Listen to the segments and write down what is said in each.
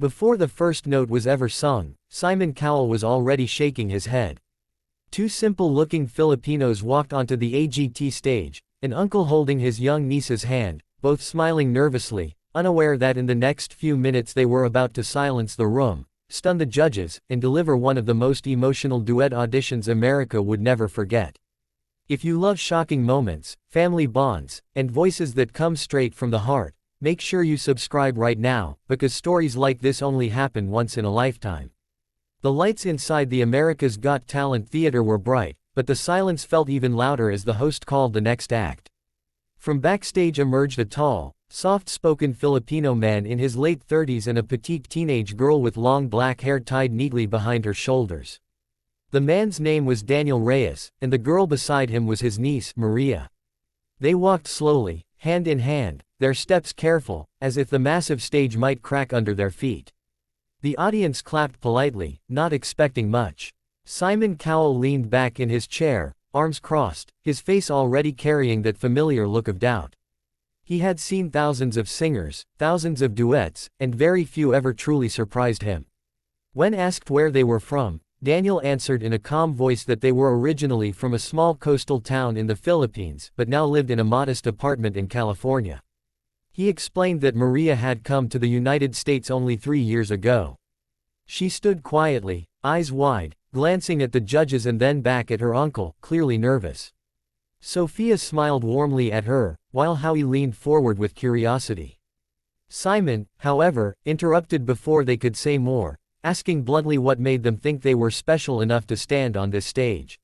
Before the first note was ever sung, Simon Cowell was already shaking his head. Two simple-looking Filipinos walked onto the AGT stage, an uncle holding his young niece's hand, both smiling nervously, unaware that in the next few minutes they were about to silence the room, stun the judges, and deliver one of the most emotional duet auditions America would never forget. If you love shocking moments, family bonds, and voices that come straight from the heart, make sure you subscribe right now, because stories like this only happen once in a lifetime. The lights inside the America's Got Talent theater were bright, but the silence felt even louder as the host called the next act. From backstage emerged a tall, soft-spoken Filipino man in his late 30s and a petite teenage girl with long black hair tied neatly behind her shoulders. The man's name was Daniel Reyes, and the girl beside him was his niece, Maria. They walked slowly, hand in hand, their steps careful, as if the massive stage might crack under their feet. The audience clapped politely, not expecting much. Simon Cowell leaned back in his chair, arms crossed, his face already carrying that familiar look of doubt. He had seen thousands of singers, thousands of duets, and very few ever truly surprised him. When asked where they were from, Daniel answered in a calm voice that they were originally from a small coastal town in the Philippines but now lived in a modest apartment in California. He explained that Maria had come to the United States only 3 years ago. She stood quietly, eyes wide, glancing at the judges and then back at her uncle, clearly nervous. Sophia smiled warmly at her, while Howie leaned forward with curiosity. Simon, however, interrupted before they could say more, asking bluntly what made them think they were special enough to stand on this stage.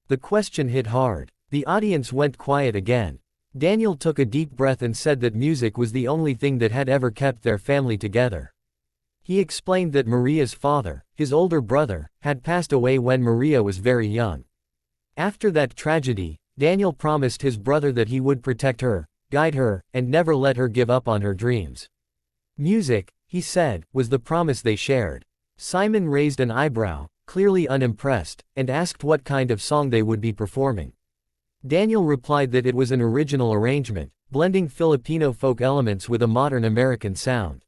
The question hit hard. The audience went quiet again. Daniel took a deep breath and said that music was the only thing that had ever kept their family together. He explained that Maria's father, his older brother, had passed away when Maria was very young. After that tragedy, Daniel promised his brother that he would protect her, guide her, and never let her give up on her dreams. Music, he said, was the promise they shared. Simon raised an eyebrow, clearly unimpressed, and asked what kind of song they would be performing. Daniel replied that it was an original arrangement, blending Filipino folk elements with a modern American sound.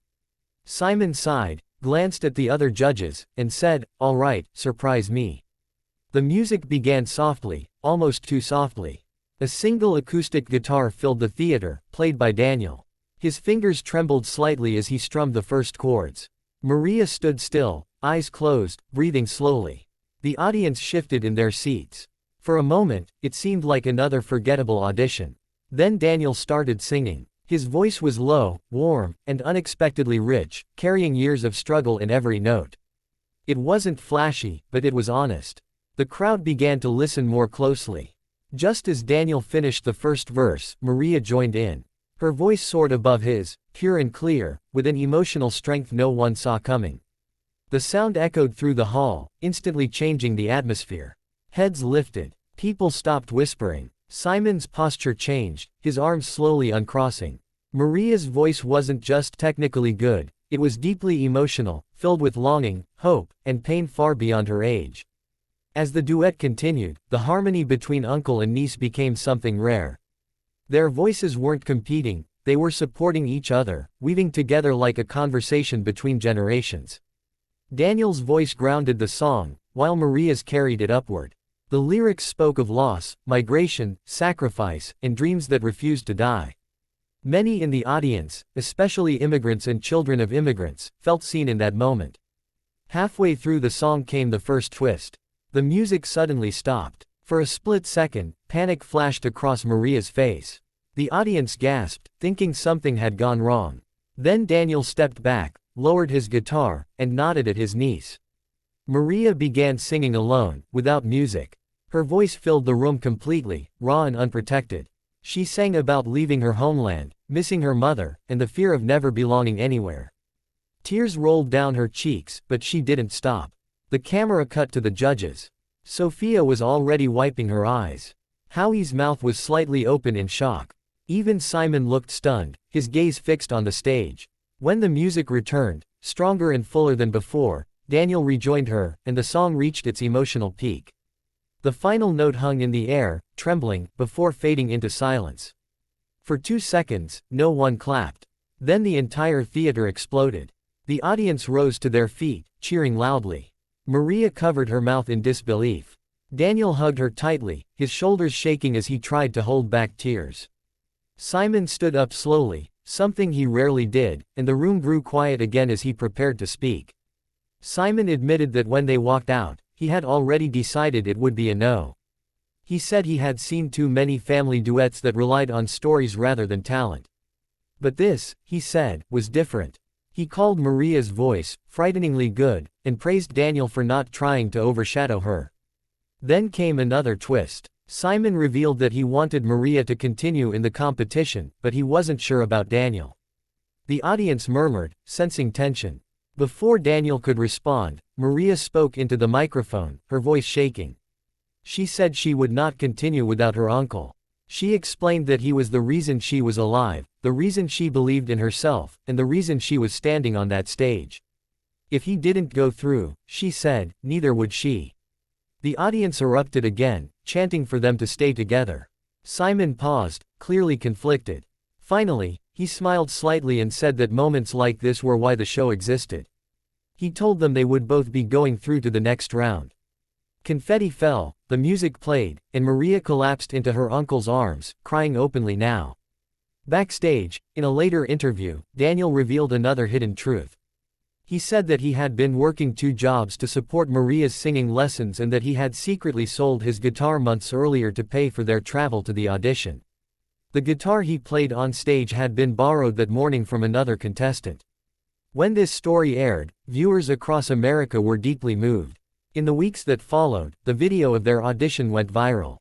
Simon sighed, glanced at the other judges, and said, "All right, surprise me." The music began softly, almost too softly. A single acoustic guitar filled the theater, played by Daniel. His fingers trembled slightly as he strummed the first chords. Maria stood still, eyes closed, breathing slowly. The audience shifted in their seats. For a moment, it seemed like another forgettable audition. Then Daniel started singing. His voice was low, warm, and unexpectedly rich, carrying years of struggle in every note. It wasn't flashy, but it was honest. The crowd began to listen more closely. Just as Daniel finished the first verse, Maria joined in. Her voice soared above his, pure and clear, with an emotional strength no one saw coming. The sound echoed through the hall, instantly changing the atmosphere. Heads lifted. People stopped whispering. Simon's posture changed, his arms slowly uncrossing. Maria's voice wasn't just technically good, it was deeply emotional, filled with longing, hope, and pain far beyond her age. As the duet continued, the harmony between uncle and niece became something rare. Their voices weren't competing, they were supporting each other, weaving together like a conversation between generations. Daniel's voice grounded the song, while Maria's carried it upward. The lyrics spoke of loss, migration, sacrifice, and dreams that refused to die. Many in the audience, especially immigrants and children of immigrants, felt seen in that moment. Halfway through the song came the first twist. The music suddenly stopped. For a split second, panic flashed across Maria's face. The audience gasped, thinking something had gone wrong. Then Daniel stepped back, lowered his guitar, and nodded at his niece. Maria began singing alone, without music. Her voice filled the room completely, raw and unprotected. She sang about leaving her homeland, missing her mother, and the fear of never belonging anywhere. Tears rolled down her cheeks, but she didn't stop. The camera cut to the judges. Sophia was already wiping her eyes. Howie's mouth was slightly open in shock. Even Simon looked stunned, his gaze fixed on the stage. When the music returned, stronger and fuller than before, Daniel rejoined her, and the song reached its emotional peak. The final note hung in the air, trembling, before fading into silence. For 2 seconds, no one clapped. Then the entire theater exploded. The audience rose to their feet, cheering loudly. Maria covered her mouth in disbelief. Daniel hugged her tightly, his shoulders shaking as he tried to hold back tears. Simon stood up slowly, something he rarely did, and the room grew quiet again as he prepared to speak. Simon admitted that when they walked out, he had already decided it would be a no. He said he had seen too many family duets that relied on stories rather than talent. But this, he said, was different. He called Maria's voice frighteningly good, and praised Daniel for not trying to overshadow her. Then came another twist. Simon revealed that he wanted Maria to continue in the competition, but he wasn't sure about Daniel. The audience murmured, sensing tension. Before Daniel could respond, Maria spoke into the microphone, her voice shaking. She said she would not continue without her uncle. She explained that he was the reason she was alive, the reason she believed in herself, and the reason she was standing on that stage. If he didn't go through, she said, neither would she. The audience erupted again, chanting for them to stay together. Simon paused, clearly conflicted. Finally, he smiled slightly and said that moments like this were why the show existed. He told them they would both be going through to the next round. Confetti fell, the music played, and Maria collapsed into her uncle's arms, crying openly now. Backstage, in a later interview, Daniel revealed another hidden truth. He said that he had been working 2 jobs to support Maria's singing lessons and that he had secretly sold his guitar months earlier to pay for their travel to the audition. The guitar he played on stage had been borrowed that morning from another contestant. When this story aired, viewers across America were deeply moved. In the weeks that followed, the video of their audition went viral.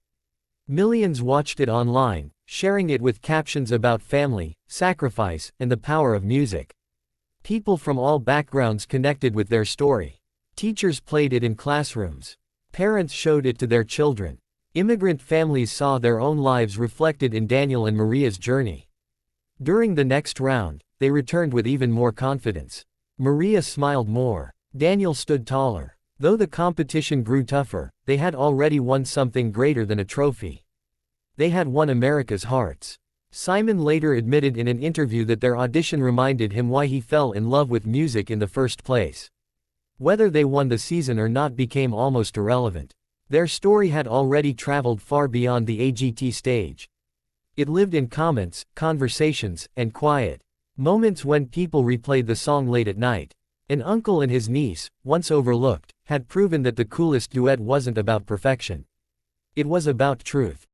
Millions watched it online, sharing it with captions about family, sacrifice, and the power of music. People from all backgrounds connected with their story. Teachers played it in classrooms. Parents showed it to their children. Immigrant families saw their own lives reflected in Daniel and Maria's journey. During the next round, they returned with even more confidence. Maria smiled more. Daniel stood taller. Though the competition grew tougher, they had already won something greater than a trophy. They had won America's hearts. Simon later admitted in an interview that their audition reminded him why he fell in love with music in the first place. Whether they won the season or not became almost irrelevant. Their story had already traveled far beyond the AGT stage. It lived in comments, conversations, and quiet moments when people replayed the song late at night. An uncle and his niece, once overlooked, had proven that the coolest duet wasn't about perfection. It was about truth.